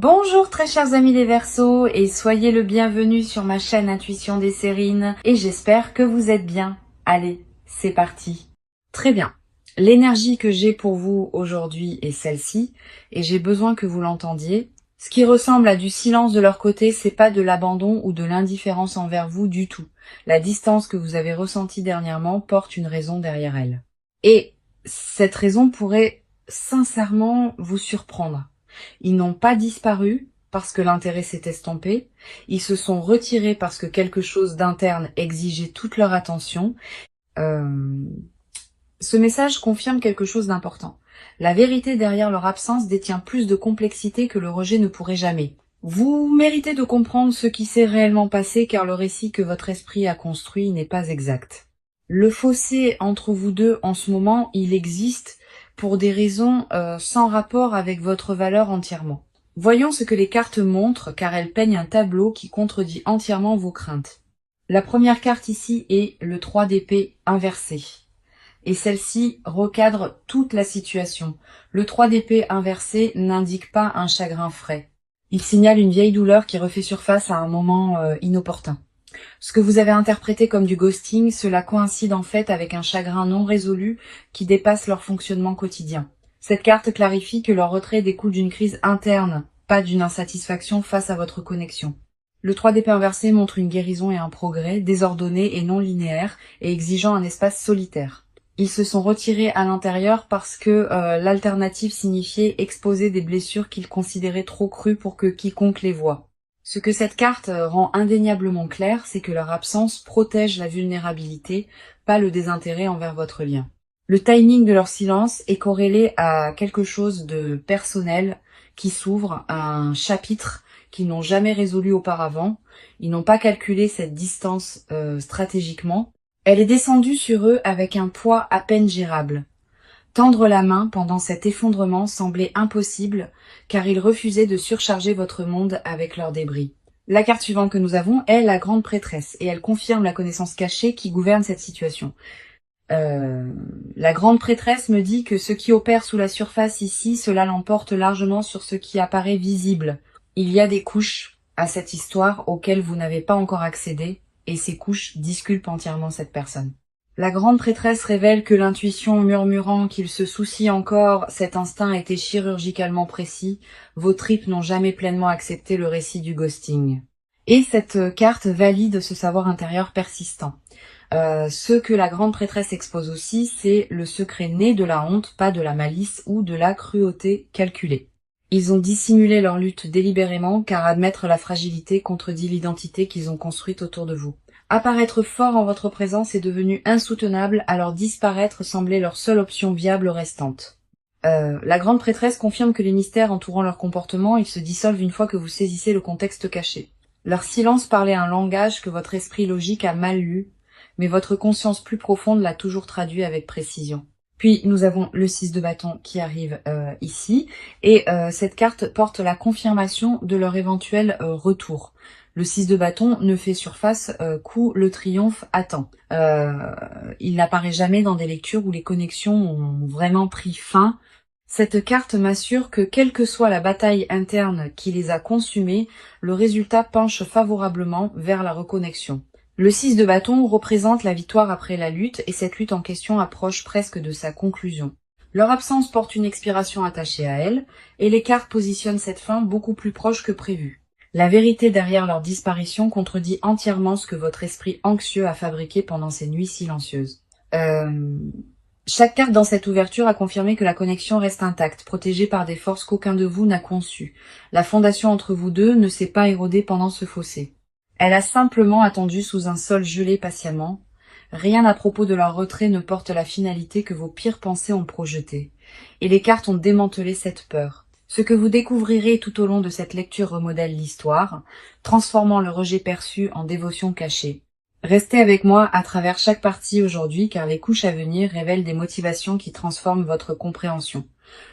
Bonjour très chers amis les Verseaux et soyez le bienvenu sur ma chaîne Intuition des Sérines et j'espère que vous êtes bien. Allez, c'est parti. Très bien. L'énergie que j'ai pour vous aujourd'hui est celle-ci et j'ai besoin que vous l'entendiez. Ce qui ressemble à du silence de leur côté, c'est pas de l'abandon ou de l'indifférence envers vous du tout. La distance que vous avez ressentie dernièrement porte une raison derrière elle. Et cette raison pourrait sincèrement vous surprendre. Ils n'ont pas disparu parce que l'intérêt s'est estompé, ils se sont retirés parce que quelque chose d'interne exigeait toute leur attention. Ce message confirme quelque chose d'important. La vérité derrière leur absence détient plus de complexité que le rejet ne pourrait jamais. Vous méritez de comprendre ce qui s'est réellement passé car le récit que votre esprit a construit n'est pas exact. Le fossé entre vous deux en ce moment, il existe pour des raisons sans rapport avec votre valeur entièrement. Voyons ce que les cartes montrent car elles peignent un tableau qui contredit entièrement vos craintes. La première carte ici est le 3 d'épée inversé. Et celle-ci recadre toute la situation. Le 3 d'épée inversé n'indique pas un chagrin frais. Il signale une vieille douleur qui refait surface à un moment inopportun. Ce que vous avez interprété comme du ghosting, cela coïncide en fait avec un chagrin non résolu qui dépasse leur fonctionnement quotidien. Cette carte clarifie que leur retrait découle d'une crise interne, pas d'une insatisfaction face à votre connexion. Le 3 d'épée inversé montre une guérison et un progrès, désordonné et non linéaire, et exigeant un espace solitaire. Ils se sont retirés à l'intérieur parce que l'alternative signifiait exposer des blessures qu'ils considéraient trop crues pour que quiconque les voie. Ce que cette carte rend indéniablement clair, c'est que leur absence protège la vulnérabilité, pas le désintérêt envers votre lien. Le timing de leur silence est corrélé à quelque chose de personnel qui s'ouvre, à un chapitre qu'ils n'ont jamais résolu auparavant. Ils n'ont pas calculé cette distance stratégiquement. Elle est descendue sur eux avec un poids à peine gérable. Tendre la main pendant cet effondrement semblait impossible, car ils refusaient de surcharger votre monde avec leurs débris. La carte suivante que nous avons est la grande prêtresse, et elle confirme la connaissance cachée qui gouverne cette situation. La grande prêtresse me dit que ce qui opère sous la surface ici, cela l'emporte largement sur ce qui apparaît visible. Il y a des couches à cette histoire auxquelles vous n'avez pas encore accédé, et ces couches disculpent entièrement cette personne. La grande prêtresse révèle que l'intuition murmurant qu'il se soucie encore, cet instinct était chirurgicalement précis, vos tripes n'ont jamais pleinement accepté le récit du ghosting. Et cette carte valide ce savoir intérieur persistant. Ce que la grande prêtresse expose aussi, c'est le secret né de la honte, pas de la malice ou de la cruauté calculée. Ils ont dissimulé leur lutte délibérément car admettre la fragilité contredit l'identité qu'ils ont construite autour de vous. Apparaître fort en votre présence est devenu insoutenable, alors disparaître semblait leur seule option viable restante. La grande prêtresse confirme que les mystères entourant leur comportement, ils se dissolvent une fois que vous saisissez le contexte caché. Leur silence parlait un langage que votre esprit logique a mal lu, mais votre conscience plus profonde l'a toujours traduit avec précision. Puis nous avons le 6 de bâton qui arrive ici, et cette carte porte la confirmation de leur éventuel retour. Le 6 de bâton ne fait surface qu'où le triomphe attend. Il n'apparaît jamais dans des lectures où les connexions ont vraiment pris fin. Cette carte m'assure que quelle que soit la bataille interne qui les a consumés, le résultat penche favorablement vers la reconnexion. Le 6 de bâton représente la victoire après la lutte et cette lutte en question approche presque de sa conclusion. Leur absence porte une expiration attachée à elle et les cartes positionnent cette fin beaucoup plus proche que prévu. La vérité derrière leur disparition contredit entièrement ce que votre esprit anxieux a fabriqué pendant ces nuits silencieuses. Chaque carte dans cette ouverture a confirmé que la connexion reste intacte, protégée par des forces qu'aucun de vous n'a conçues. La fondation entre vous deux ne s'est pas érodée pendant ce fossé. Elle a simplement attendu sous un sol gelé patiemment. Rien à propos de leur retrait ne porte la finalité que vos pires pensées ont projetée. Et les cartes ont démantelé cette peur. Ce que vous découvrirez tout au long de cette lecture remodèle l'histoire, transformant le rejet perçu en dévotion cachée. Restez avec moi à travers chaque partie aujourd'hui car les couches à venir révèlent des motivations qui transforment votre compréhension.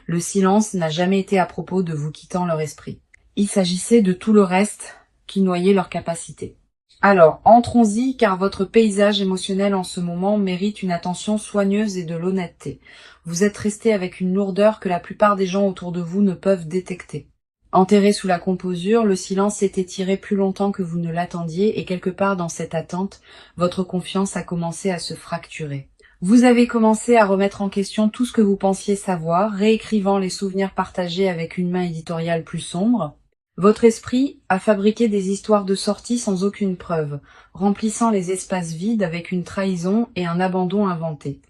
Le silence n'a jamais été à propos de vous quittant leur esprit. Il s'agissait de tout le reste qui noyait leur capacité. Alors, entrons-y car votre paysage émotionnel en ce moment mérite une attention soigneuse et de l'honnêteté. Vous êtes resté avec une lourdeur que la plupart des gens autour de vous ne peuvent détecter. Enterré sous la composure, le silence s'est étiré plus longtemps que vous ne l'attendiez et quelque part dans cette attente, votre confiance a commencé à se fracturer. Vous avez commencé à remettre en question tout ce que vous pensiez savoir, réécrivant les souvenirs partagés avec une main éditoriale plus sombre. Votre esprit a fabriqué des histoires de sortie sans aucune preuve, remplissant les espaces vides avec une trahison et un abandon inventé.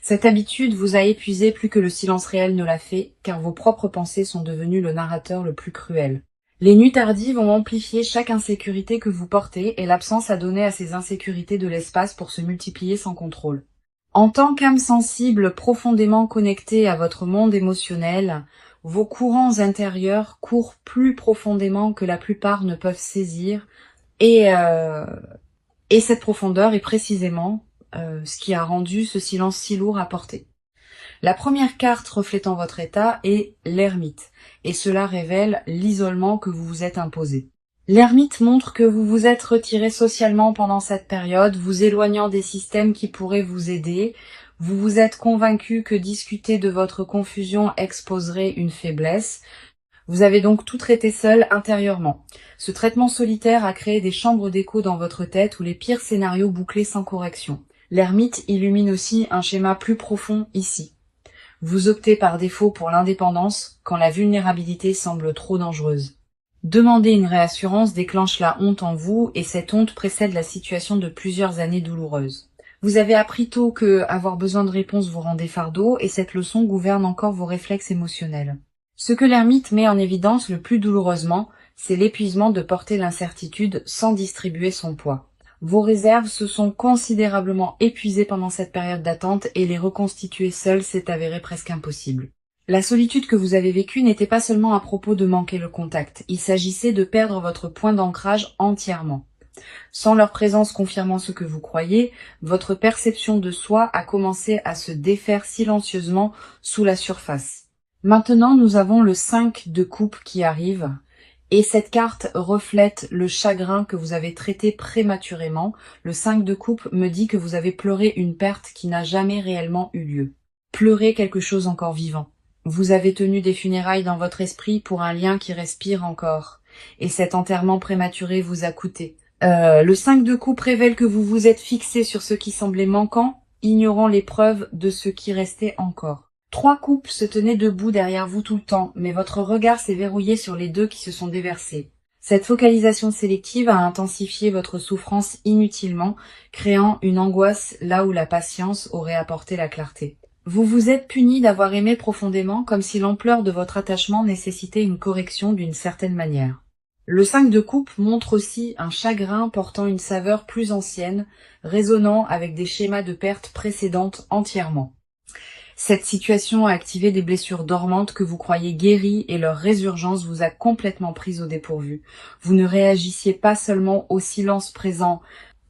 Cette habitude vous a épuisé plus que le silence réel ne l'a fait, car vos propres pensées sont devenues le narrateur le plus cruel. Les nuits tardives ont amplifié chaque insécurité que vous portez et l'absence a donné à ces insécurités de l'espace pour se multiplier sans contrôle. En tant qu'âme sensible profondément connectée à votre monde émotionnel, vos courants intérieurs courent plus profondément que la plupart ne peuvent saisir et cette profondeur est précisément ce qui a rendu ce silence si lourd à porter. La première carte reflétant votre état est l'ermite et cela révèle l'isolement que vous vous êtes imposé. L'ermite montre que vous vous êtes retiré socialement pendant cette période, vous éloignant des systèmes qui pourraient vous aider. Vous vous êtes convaincu que discuter de votre confusion exposerait une faiblesse. Vous avez donc tout traité seul intérieurement. Ce traitement solitaire a créé des chambres d'écho dans votre tête où les pires scénarios bouclaient sans correction. L'ermite illumine aussi un schéma plus profond ici. Vous optez par défaut pour l'indépendance quand la vulnérabilité semble trop dangereuse. Demander une réassurance déclenche la honte en vous et cette honte précède la situation de plusieurs années douloureuses. Vous avez appris tôt que avoir besoin de réponses vous rendait fardeau et cette leçon gouverne encore vos réflexes émotionnels. Ce que l'ermite met en évidence le plus douloureusement, c'est l'épuisement de porter l'incertitude sans distribuer son poids. Vos réserves se sont considérablement épuisées pendant cette période d'attente et les reconstituer seules s'est avéré presque impossible. La solitude que vous avez vécue n'était pas seulement à propos de manquer le contact, il s'agissait de perdre votre point d'ancrage entièrement. Sans leur présence confirmant ce que vous croyez, votre perception de soi a commencé à se défaire silencieusement sous la surface. Maintenant, nous avons le 5 de coupe qui arrive, et cette carte reflète le chagrin que vous avez traité prématurément. Le 5 de coupe me dit que vous avez pleuré une perte qui n'a jamais réellement eu lieu. Pleurez quelque chose encore vivant. Vous avez tenu des funérailles dans votre esprit pour un lien qui respire encore, et cet enterrement prématuré vous a coûté. Le 5 de coupe révèle que vous vous êtes fixé sur ce qui semblait manquant, ignorant les preuves de ce qui restait encore. 3 coupes se tenaient debout derrière vous tout le temps, mais votre regard s'est verrouillé sur les 2 qui se sont déversés. Cette focalisation sélective a intensifié votre souffrance inutilement, créant une angoisse là où la patience aurait apporté la clarté. Vous vous êtes puni d'avoir aimé profondément comme si l'ampleur de votre attachement nécessitait une correction d'une certaine manière. Le 5 de coupe montre aussi un chagrin portant une saveur plus ancienne, résonnant avec des schémas de perte précédentes entièrement. Cette situation a activé des blessures dormantes que vous croyez guéries et leur résurgence vous a complètement prise au dépourvu. Vous ne réagissiez pas seulement au silence présent,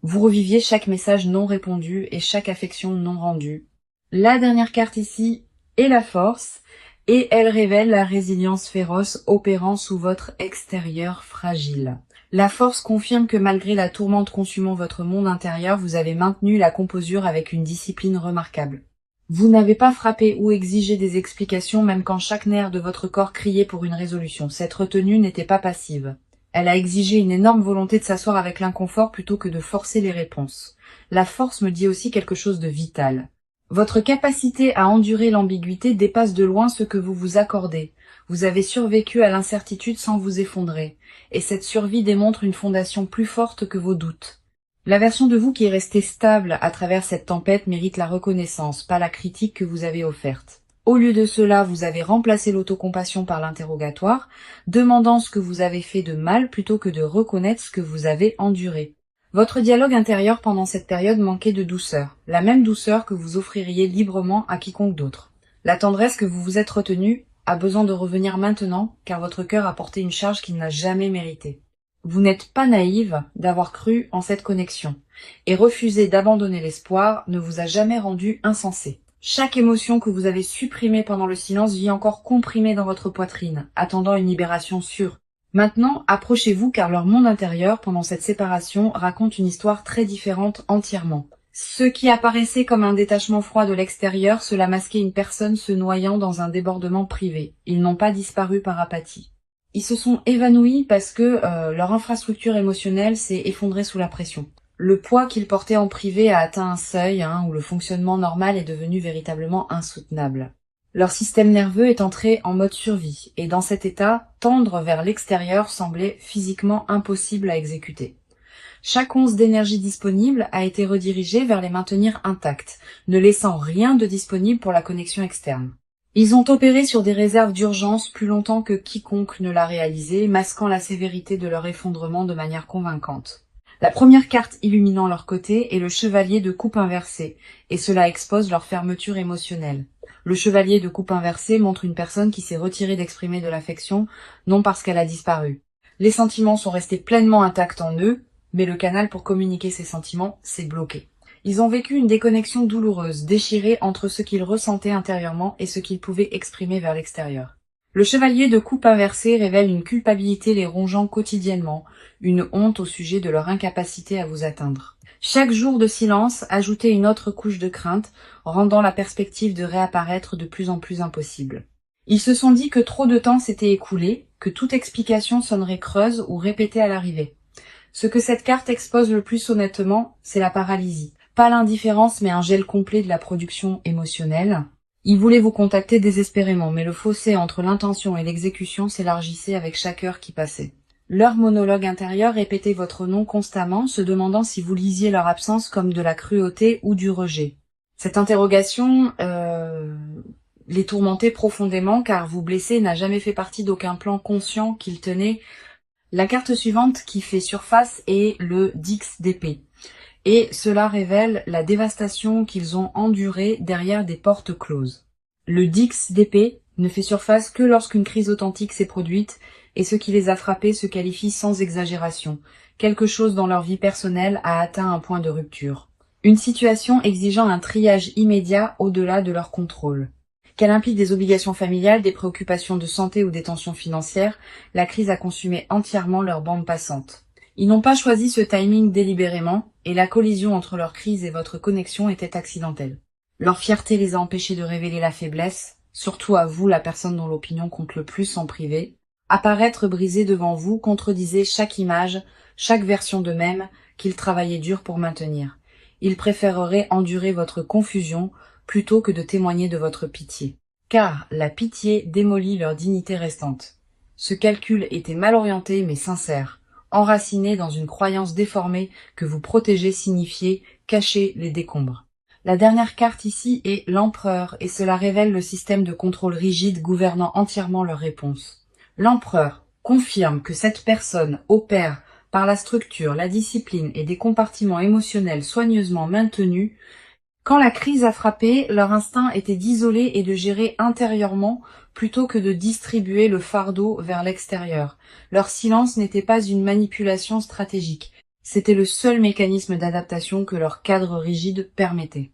vous reviviez chaque message non répondu et chaque affection non rendue. La dernière carte ici est la force, et elle révèle la résilience féroce opérant sous votre extérieur fragile. La force confirme que malgré la tourmente consumant votre monde intérieur, vous avez maintenu la composure avec une discipline remarquable. Vous n'avez pas frappé ou exigé des explications même quand chaque nerf de votre corps criait pour une résolution. Cette retenue n'était pas passive. Elle a exigé une énorme volonté de s'asseoir avec l'inconfort plutôt que de forcer les réponses. La force me dit aussi quelque chose de vital. Votre capacité à endurer l'ambiguïté dépasse de loin ce que vous vous accordez. Vous avez survécu à l'incertitude sans vous effondrer, et cette survie démontre une fondation plus forte que vos doutes. La version de vous qui est restée stable à travers cette tempête mérite la reconnaissance, pas la critique que vous avez offerte. Au lieu de cela, vous avez remplacé l'autocompassion par l'interrogatoire, demandant ce que vous avez fait de mal plutôt que de reconnaître ce que vous avez enduré. Votre dialogue intérieur pendant cette période manquait de douceur, la même douceur que vous offririez librement à quiconque d'autre. La tendresse que vous vous êtes retenu a besoin de revenir maintenant, car votre cœur a porté une charge qu'il n'a jamais méritée. Vous n'êtes pas naïve d'avoir cru en cette connexion, et refuser d'abandonner l'espoir ne vous a jamais rendu insensé. Chaque émotion que vous avez supprimée pendant le silence vit encore comprimée dans votre poitrine, attendant une libération sûre. Maintenant, approchez-vous car leur monde intérieur, pendant cette séparation, raconte une histoire très différente entièrement. Ce qui apparaissait comme un détachement froid de l'extérieur, cela masquait une personne se noyant dans un débordement privé. Ils n'ont pas disparu par apathie. Ils se sont évanouis parce que leur infrastructure émotionnelle s'est effondrée sous la pression. Le poids qu'ils portaient en privé a atteint un seuil où le fonctionnement normal est devenu véritablement insoutenable. Leur système nerveux est entré en mode survie, et dans cet état, tendre vers l'extérieur semblait physiquement impossible à exécuter. Chaque once d'énergie disponible a été redirigée vers les maintenir intacts, ne laissant rien de disponible pour la connexion externe. Ils ont opéré sur des réserves d'urgence plus longtemps que quiconque ne l'a réalisé, masquant la sévérité de leur effondrement de manière convaincante. La première carte illuminant leur côté est le chevalier de coupe inversée, et cela expose leur fermeture émotionnelle. Le chevalier de coupe inversée montre une personne qui s'est retirée d'exprimer de l'affection, non parce qu'elle a disparu. Les sentiments sont restés pleinement intacts en eux, mais le canal pour communiquer ces sentiments s'est bloqué. Ils ont vécu une déconnexion douloureuse, déchirée entre ce qu'ils ressentaient intérieurement et ce qu'ils pouvaient exprimer vers l'extérieur. Le chevalier de coupe inversée révèle une culpabilité les rongeant quotidiennement, une honte au sujet de leur incapacité à vous atteindre. Chaque jour de silence ajoutait une autre couche de crainte, rendant la perspective de réapparaître de plus en plus impossible. Ils se sont dit que trop de temps s'était écoulé, que toute explication sonnerait creuse ou répétée à l'arrivée. Ce que cette carte expose le plus honnêtement, c'est la paralysie. Pas l'indifférence, mais un gel complet de la production émotionnelle. Ils voulaient vous contacter désespérément, mais le fossé entre l'intention et l'exécution s'élargissait avec chaque heure qui passait. Leur monologue intérieur répétait votre nom constamment, se demandant si vous lisiez leur absence comme de la cruauté ou du rejet. Cette interrogation les tourmentait profondément, car vous blesser n'a jamais fait partie d'aucun plan conscient qu'ils tenaient. La carte suivante qui fait surface est le Dix d'épée. Et cela révèle la dévastation qu'ils ont endurée derrière des portes closes. Le Dix d'épée ne fait surface que lorsqu'une crise authentique s'est produite, et ce qui les a frappés se qualifie sans exagération. Quelque chose dans leur vie personnelle a atteint un point de rupture. Une situation exigeant un triage immédiat au-delà de leur contrôle. Qu'elle implique des obligations familiales, des préoccupations de santé ou des tensions financières, la crise a consumé entièrement leur bande passante. Ils n'ont pas choisi ce timing délibérément, et la collision entre leur crise et votre connexion était accidentelle. Leur fierté les a empêchés de révéler la faiblesse, surtout à vous, la personne dont l'opinion compte le plus en privé. Apparaître brisé devant vous contredisait chaque image, chaque version d'eux-mêmes qu'ils travaillaient dur pour maintenir. Ils préféreraient endurer votre confusion plutôt que de témoigner de votre pitié. Car la pitié démolit leur dignité restante. Ce calcul était mal orienté mais sincère, enraciné dans une croyance déformée que vous protéger signifiait cacher les décombres. La dernière carte ici est l'empereur et cela révèle le système de contrôle rigide gouvernant entièrement leurs réponses. L'empereur confirme que cette personne opère par la structure, la discipline et des compartiments émotionnels soigneusement maintenus. Quand la crise a frappé, leur instinct était d'isoler et de gérer intérieurement plutôt que de distribuer le fardeau vers l'extérieur. Leur silence n'était pas une manipulation stratégique, c'était le seul mécanisme d'adaptation que leur cadre rigide permettait.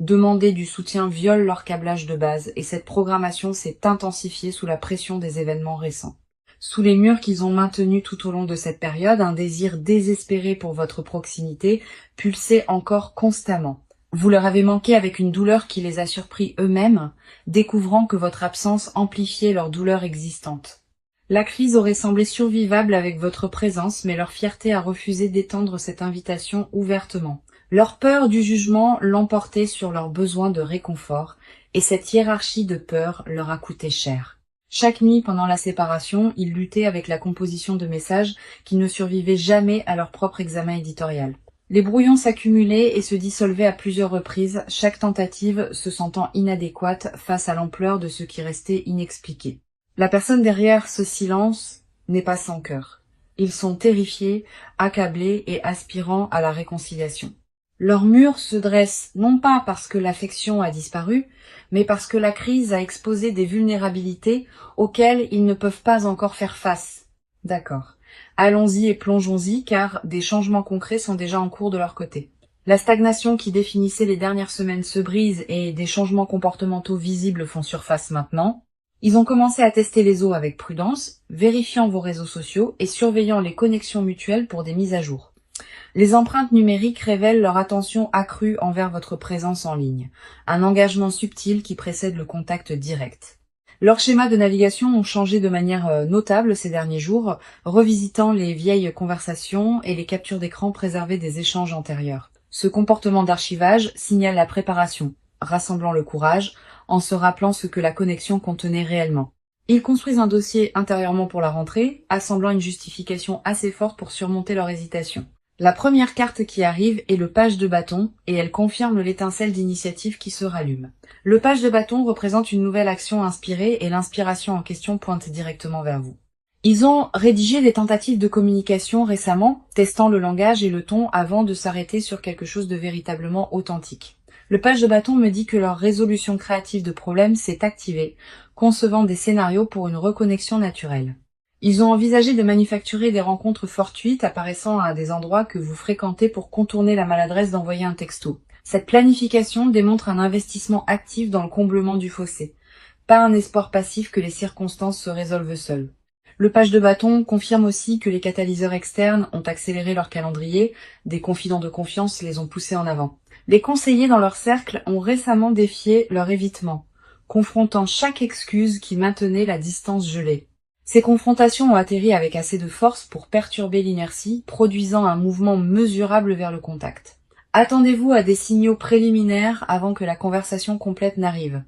Demander du soutien viole leur câblage de base et cette programmation s'est intensifiée sous la pression des événements récents. Sous les murs qu'ils ont maintenus tout au long de cette période, un désir désespéré pour votre proximité pulsait encore constamment. Vous leur avez manqué avec une douleur qui les a surpris eux-mêmes, découvrant que votre absence amplifiait leur douleur existante. La crise aurait semblé survivable avec votre présence, mais leur fierté a refusé d'étendre cette invitation ouvertement. Leur peur du jugement l'emportait sur leur besoin de réconfort, et cette hiérarchie de peur leur a coûté cher. Chaque nuit pendant la séparation, ils luttaient avec la composition de messages qui ne survivaient jamais à leur propre examen éditorial. Les brouillons s'accumulaient et se dissolvaient à plusieurs reprises, chaque tentative se sentant inadéquate face à l'ampleur de ce qui restait inexpliqué. La personne derrière ce silence n'est pas sans cœur. Ils sont terrifiés, accablés et aspirant à la réconciliation. Leur mur se dresse non pas parce que l'affection a disparu, mais parce que la crise a exposé des vulnérabilités auxquelles ils ne peuvent pas encore faire face. D'accord. Allons-y et plongeons-y, car des changements concrets sont déjà en cours de leur côté. La stagnation qui définissait les dernières semaines se brise et des changements comportementaux visibles font surface maintenant. Ils ont commencé à tester les eaux avec prudence, vérifiant vos réseaux sociaux et surveillant les connexions mutuelles pour des mises à jour. Les empreintes numériques révèlent leur attention accrue envers votre présence en ligne, un engagement subtil qui précède le contact direct. Leurs schémas de navigation ont changé de manière notable ces derniers jours, revisitant les vieilles conversations et les captures d'écran préservées des échanges antérieurs. Ce comportement d'archivage signale la préparation, rassemblant le courage, en se rappelant ce que la connexion contenait réellement. Ils construisent un dossier intérieurement pour la rentrée, assemblant une justification assez forte pour surmonter leur hésitation. La première carte qui arrive est le page de bâton, et elle confirme l'étincelle d'initiative qui se rallume. Le page de bâton représente une nouvelle action inspirée et l'inspiration en question pointe directement vers vous. Ils ont rédigé des tentatives de communication récemment, testant le langage et le ton avant de s'arrêter sur quelque chose de véritablement authentique. Le page de bâton me dit que leur résolution créative de problèmes s'est activée, concevant des scénarios pour une reconnexion naturelle. Ils ont envisagé de manufacturer des rencontres fortuites apparaissant à des endroits que vous fréquentez pour contourner la maladresse d'envoyer un texto. Cette planification démontre un investissement actif dans le comblement du fossé, pas un espoir passif que les circonstances se résolvent seules. Le page de bâton confirme aussi que les catalyseurs externes ont accéléré leur calendrier, des confidents de confiance les ont poussés en avant. Les conseillers dans leur cercle ont récemment défié leur évitement, confrontant chaque excuse qui maintenait la distance gelée. Ces confrontations ont atterri avec assez de force pour perturber l'inertie, produisant un mouvement mesurable vers le contact. Attendez-vous à des signaux préliminaires avant que la conversation complète n'arrive.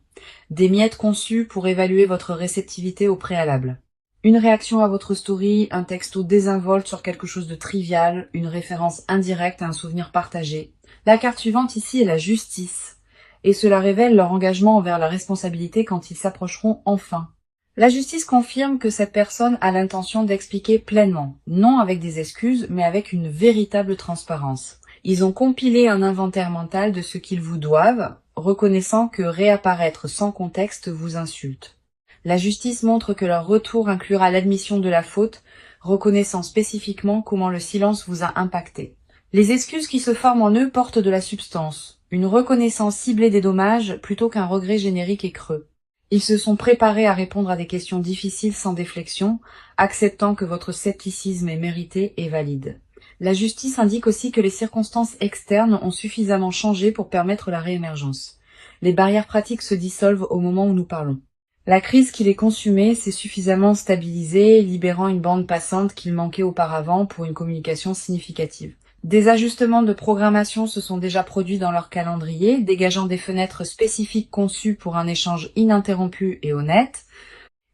Des miettes conçues pour évaluer votre réceptivité au préalable. Une réaction à votre story, un texto désinvolte sur quelque chose de trivial, une référence indirecte à un souvenir partagé. La carte suivante ici est la justice, et cela révèle leur engagement envers la responsabilité quand ils s'approcheront enfin. La justice confirme que cette personne a l'intention d'expliquer pleinement, non avec des excuses, mais avec une véritable transparence. Ils ont compilé un inventaire mental de ce qu'ils vous doivent, reconnaissant que réapparaître sans contexte vous insulte. La justice montre que leur retour inclura l'admission de la faute, reconnaissant spécifiquement comment le silence vous a impacté. Les excuses qui se forment en eux portent de la substance, une reconnaissance ciblée des dommages plutôt qu'un regret générique et creux. Ils se sont préparés à répondre à des questions difficiles sans déflexion, acceptant que votre scepticisme est mérité et valide. La justice indique aussi que les circonstances externes ont suffisamment changé pour permettre la réémergence. Les barrières pratiques se dissolvent au moment où nous parlons. La crise qui les consumait s'est suffisamment stabilisée, libérant une bande passante qu'il manquait auparavant pour une communication significative. Des ajustements de programmation se sont déjà produits dans leur calendrier, dégageant des fenêtres spécifiques conçues pour un échange ininterrompu et honnête.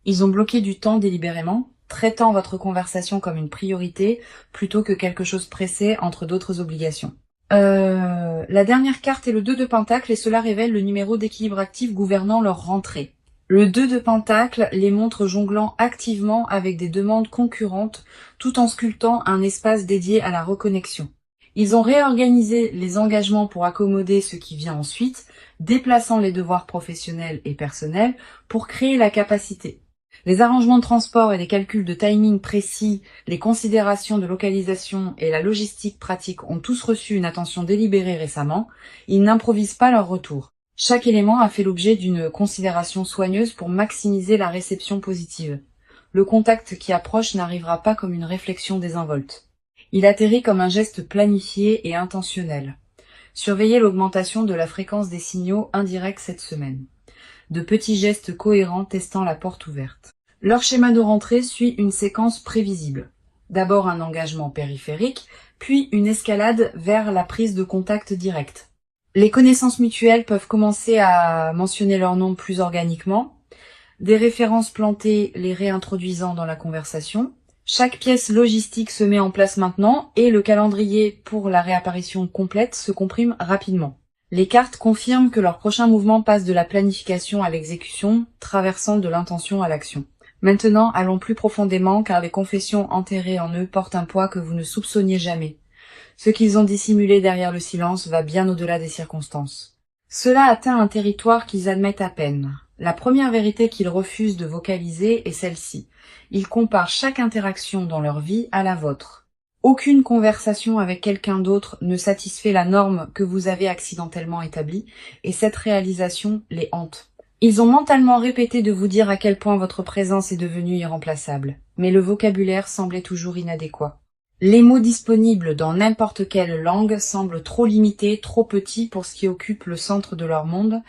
Ils ont bloqué du temps délibérément, traitant votre conversation comme une priorité plutôt que quelque chose pressé entre d'autres obligations. La dernière carte est le 2 de Pentacle et cela révèle le numéro d'équilibre actif gouvernant leur rentrée. Le 2 de Pentacle les montre jonglant activement avec des demandes concurrentes tout en sculptant un espace dédié à la reconnexion. Ils ont réorganisé les engagements pour accommoder ce qui vient ensuite, déplaçant les devoirs professionnels et personnels pour créer la capacité. Les arrangements de transport et les calculs de timing précis, les considérations de localisation et la logistique pratique ont tous reçu une attention délibérée récemment. Ils n'improvisent pas leur retour. Chaque élément a fait l'objet d'une considération soigneuse pour maximiser la réception positive. Le contact qui approche n'arrivera pas comme une réflexion désinvolte. Il atterrit comme un geste planifié et intentionnel. Surveillez l'augmentation de la fréquence des signaux indirects cette semaine. De petits gestes cohérents testant la porte ouverte. Leur schéma de rentrée suit une séquence prévisible. D'abord un engagement périphérique, puis une escalade vers la prise de contact direct. Les connaissances mutuelles peuvent commencer à mentionner leur nom plus organiquement, des références plantées les réintroduisant dans la conversation. Chaque pièce logistique se met en place maintenant et le calendrier pour la réapparition complète se comprime rapidement. Les cartes confirment que leur prochain mouvement passe de la planification à l'exécution, traversant de l'intention à l'action. Maintenant, allons plus profondément car les confessions enterrées en eux portent un poids que vous ne soupçonniez jamais. Ce qu'ils ont dissimulé derrière le silence va bien au-delà des circonstances. Cela atteint un territoire qu'ils admettent à peine. La première vérité qu'ils refusent de vocaliser est celle-ci. Ils comparent chaque interaction dans leur vie à la vôtre. Aucune conversation avec quelqu'un d'autre ne satisfait la norme que vous avez accidentellement établie, et cette réalisation les hante. Ils ont mentalement répété de vous dire à quel point votre présence est devenue irremplaçable, mais le vocabulaire semblait toujours inadéquat. Les mots disponibles dans n'importe quelle langue semblent trop limités, trop petits pour ce qui occupe le centre de leur monde.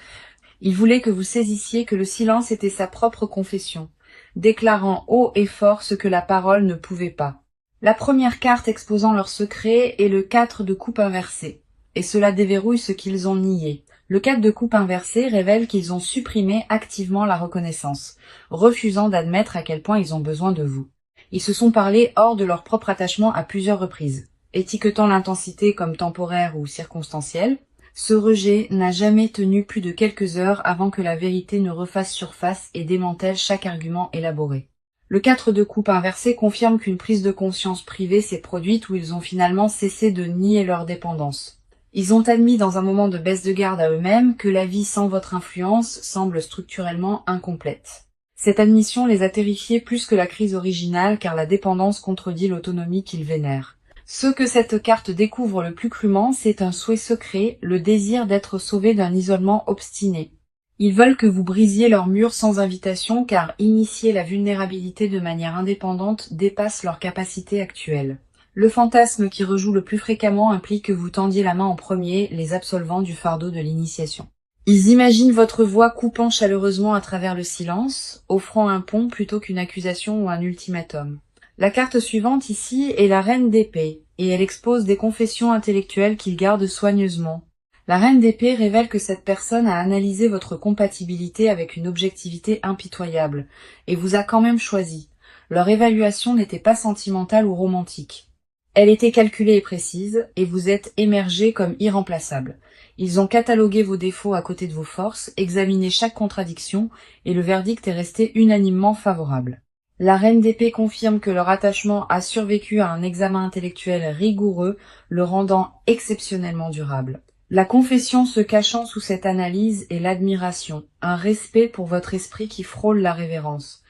Il voulait que vous saisissiez que le silence était sa propre confession, déclarant haut et fort ce que la parole ne pouvait pas. La première carte exposant leur secret est le 4 de coupe inversé, et cela déverrouille ce qu'ils ont nié. Le 4 de coupe inversé révèle qu'ils ont supprimé activement la reconnaissance, refusant d'admettre à quel point ils ont besoin de vous. Ils se sont parlé hors de leur propre attachement à plusieurs reprises, étiquetant l'intensité comme temporaire ou circonstancielle. Ce rejet n'a jamais tenu plus de quelques heures avant que la vérité ne refasse surface et démantèle chaque argument élaboré. Le 4 de coupe inversé confirme qu'une prise de conscience privée s'est produite où ils ont finalement cessé de nier leur dépendance. Ils ont admis dans un moment de baisse de garde à eux-mêmes que la vie sans votre influence semble structurellement incomplète. Cette admission les a terrifiés plus que la crise originale car la dépendance contredit l'autonomie qu'ils vénèrent. Ce que cette carte découvre le plus crûment, c'est un souhait secret, le désir d'être sauvés d'un isolement obstiné. Ils veulent que vous brisiez leurs murs sans invitation car initier la vulnérabilité de manière indépendante dépasse leur capacité actuelle. Le fantasme qui rejoue le plus fréquemment implique que vous tendiez la main en premier, les absolvant du fardeau de l'initiation. Ils imaginent votre voix coupant chaleureusement à travers le silence, offrant un pont plutôt qu'une accusation ou un ultimatum. La carte suivante ici est la reine d'épée, et elle expose des confessions intellectuelles qu'ils gardent soigneusement. La reine d'épée révèle que cette personne a analysé votre compatibilité avec une objectivité impitoyable, et vous a quand même choisi. Leur évaluation n'était pas sentimentale ou romantique. Elle était calculée et précise, et vous êtes émergé comme irremplaçable. Ils ont catalogué vos défauts à côté de vos forces, examiné chaque contradiction, et le verdict est resté unanimement favorable. La reine d'épée confirme que leur attachement a survécu à un examen intellectuel rigoureux, le rendant exceptionnellement durable. La confession se cachant sous cette analyse est l'admiration, un respect pour votre esprit qui frôle la révérence.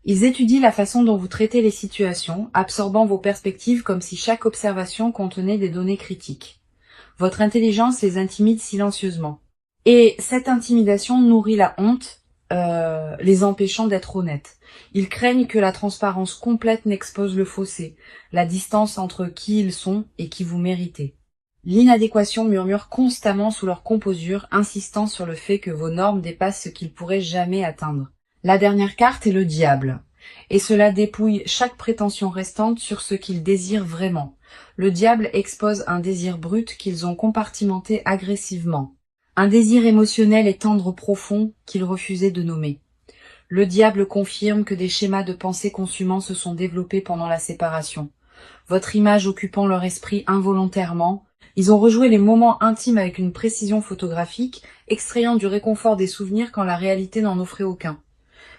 Ils étudient la façon dont vous traitez les situations, absorbant vos perspectives comme si chaque observation contenait des données critiques. Votre intelligence les intimide silencieusement. Et cette intimidation nourrit la honte, les empêchant d'être honnêtes. Ils craignent que la transparence complète n'expose le fossé, la distance entre qui ils sont et qui vous méritez. L'inadéquation murmure constamment sous leur composure, insistant sur le fait que vos normes dépassent ce qu'ils pourraient jamais atteindre. La dernière carte est le diable, et cela dépouille chaque prétention restante sur ce qu'ils désirent vraiment. Le diable expose un désir brut qu'ils ont compartimenté agressivement, un désir émotionnel et tendre profond qu'ils refusaient de nommer. Le diable confirme que des schémas de pensée consumants se sont développés pendant la séparation. Votre image occupant leur esprit involontairement, ils ont rejoué les moments intimes avec une précision photographique, extrayant du réconfort des souvenirs quand la réalité n'en offrait aucun.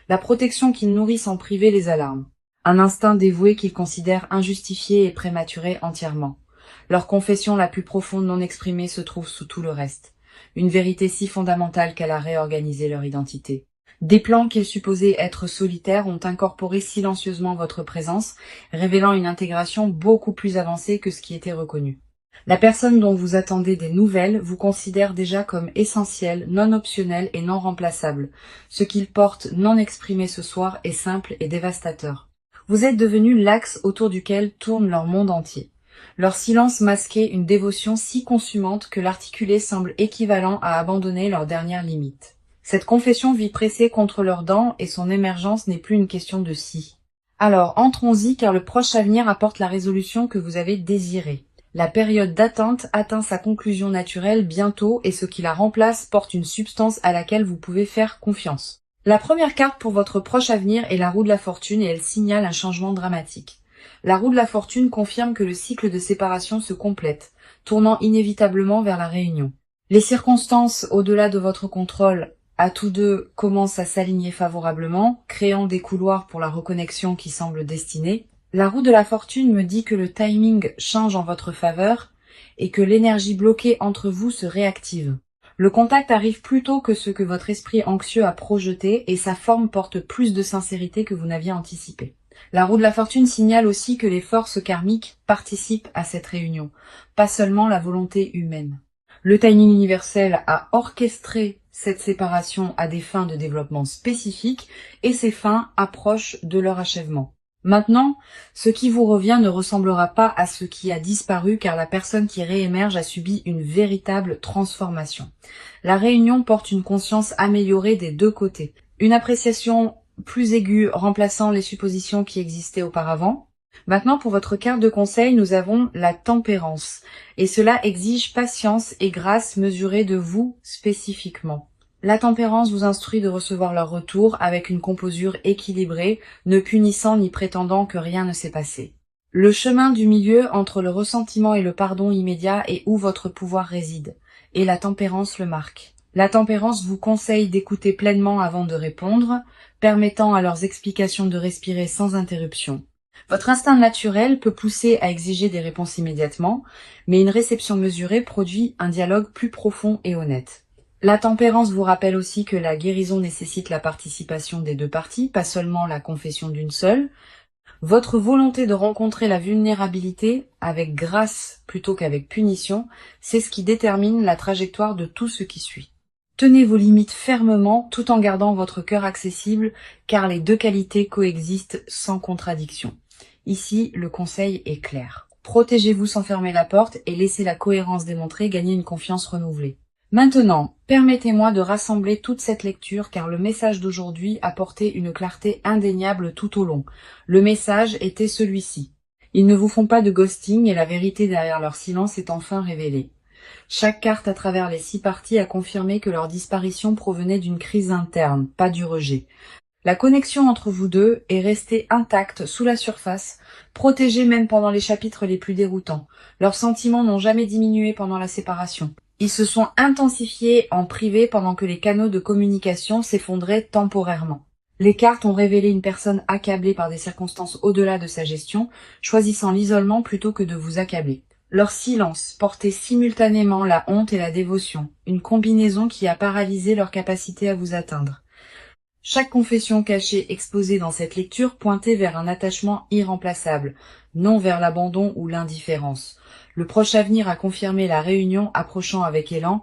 La protection qu'ils nourrissent en privé les alarme. Un instinct dévoué qu'ils considèrent injustifié et prématuré entièrement. Leur confession la plus profonde non exprimée se trouve sous tout le reste. Une vérité si fondamentale qu'elle a réorganisé leur identité. Des plans qu'ils supposaient être solitaires ont incorporé silencieusement votre présence, révélant une intégration beaucoup plus avancée que ce qui était reconnu. La personne dont vous attendez des nouvelles vous considère déjà comme essentielle, non optionnelle et non remplaçable. Ce qu'ils portent non exprimé ce soir est simple et dévastateur. Vous êtes devenu l'axe autour duquel tourne leur monde entier. Leur silence masquait une dévotion si consumante que l'articulé semble équivalent à abandonner leur dernière limite. Cette confession vit pressée contre leurs dents et son émergence n'est plus une question de si. Alors entrons-y car le proche avenir apporte la résolution que vous avez désirée. La période d'attente atteint sa conclusion naturelle bientôt et ce qui la remplace porte une substance à laquelle vous pouvez faire confiance. La première carte pour votre proche avenir est la roue de la fortune et elle signale un changement dramatique. La roue de la fortune confirme que le cycle de séparation se complète, tournant inévitablement vers la réunion. Les circonstances au-delà de votre contrôle à tous deux commencent à s'aligner favorablement, créant des couloirs pour la reconnexion qui semble destinée. La roue de la fortune me dit que le timing change en votre faveur et que l'énergie bloquée entre vous se réactive. Le contact arrive plus tôt que ce que votre esprit anxieux a projeté et sa forme porte plus de sincérité que vous n'aviez anticipé. La roue de la fortune signale aussi que les forces karmiques participent à cette réunion, pas seulement la volonté humaine. Le timing universel a orchestré cette séparation à des fins de développement spécifiques et ces fins approchent de leur achèvement. Maintenant, ce qui vous revient ne ressemblera pas à ce qui a disparu car la personne qui réémerge a subi une véritable transformation. La réunion porte une conscience améliorée des deux côtés. Une appréciation plus aiguë remplaçant les suppositions qui existaient auparavant. Maintenant, pour votre carte de conseil, nous avons la tempérance. Et cela exige patience et grâce mesurée de vous spécifiquement. La tempérance vous instruit de recevoir leur retour avec une composure équilibrée, ne punissant ni prétendant que rien ne s'est passé. Le chemin du milieu entre le ressentiment et le pardon immédiat est où votre pouvoir réside, et la tempérance le marque. La tempérance vous conseille d'écouter pleinement avant de répondre, permettant à leurs explications de respirer sans interruption. Votre instinct naturel peut pousser à exiger des réponses immédiatement, mais une réception mesurée produit un dialogue plus profond et honnête. La tempérance vous rappelle aussi que la guérison nécessite la participation des deux parties, pas seulement la confession d'une seule. Votre volonté de rencontrer la vulnérabilité avec grâce plutôt qu'avec punition, c'est ce qui détermine la trajectoire de tout ce qui suit. Tenez vos limites fermement tout en gardant votre cœur accessible, car les deux qualités coexistent sans contradiction. Ici, le conseil est clair. Protégez-vous sans fermer la porte et laissez la cohérence démontrée gagner une confiance renouvelée. Maintenant, permettez-moi de rassembler toute cette lecture car le message d'aujourd'hui a porté une clarté indéniable tout au long. Le message était celui-ci. Ils ne vous font pas de ghosting et la vérité derrière leur silence est enfin révélée. Chaque carte à travers les 6 parties a confirmé que leur disparition provenait d'une crise interne, pas du rejet. La connexion entre vous deux est restée intacte sous la surface, protégée même pendant les chapitres les plus déroutants. Leurs sentiments n'ont jamais diminué pendant la séparation. Ils se sont intensifiés en privé pendant que les canaux de communication s'effondraient temporairement. Les cartes ont révélé une personne accablée par des circonstances au-delà de sa gestion, choisissant l'isolement plutôt que de vous accabler. Leur silence portait simultanément la honte et la dévotion, une combinaison qui a paralysé leur capacité à vous atteindre. Chaque confession cachée exposée dans cette lecture pointait vers un attachement irremplaçable, non vers l'abandon ou l'indifférence. Le proche avenir a confirmé la réunion approchant avec élan.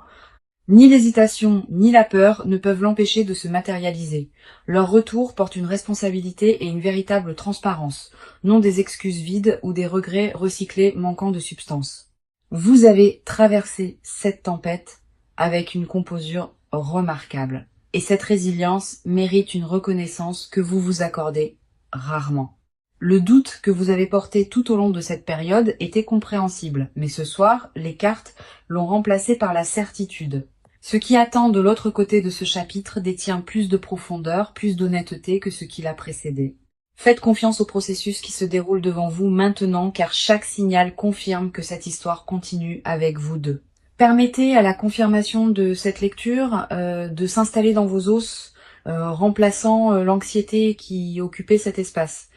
Ni l'hésitation ni la peur ne peuvent l'empêcher de se matérialiser. Leur retour porte une responsabilité et une véritable transparence, non des excuses vides ou des regrets recyclés manquant de substance. Vous avez traversé cette tempête avec une composure remarquable. Et cette résilience mérite une reconnaissance que vous vous accordez rarement. Le doute que vous avez porté tout au long de cette période était compréhensible, mais ce soir, les cartes l'ont remplacé par la certitude. Ce qui attend de l'autre côté de ce chapitre détient plus de profondeur, plus d'honnêteté que ce qui l'a précédé. Faites confiance au processus qui se déroule devant vous maintenant, car chaque signal confirme que cette histoire continue avec vous deux. Permettez à la confirmation de cette lecture de s'installer dans vos os, remplaçant l'anxiété qui occupait cet espace.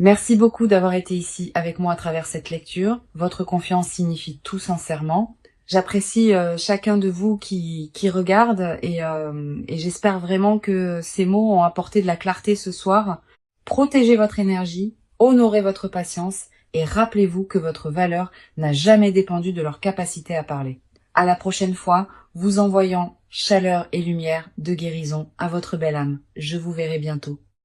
Merci beaucoup d'avoir été ici avec moi à travers cette lecture. Votre confiance signifie tout sincèrement. J'apprécie chacun de vous qui regarde et j'espère vraiment que ces mots ont apporté de la clarté ce soir. Protégez votre énergie, honorez votre patience et rappelez-vous que votre valeur n'a jamais dépendu de leur capacité à parler. À la prochaine fois, vous envoyant chaleur et lumière de guérison à votre belle âme. Je vous verrai bientôt.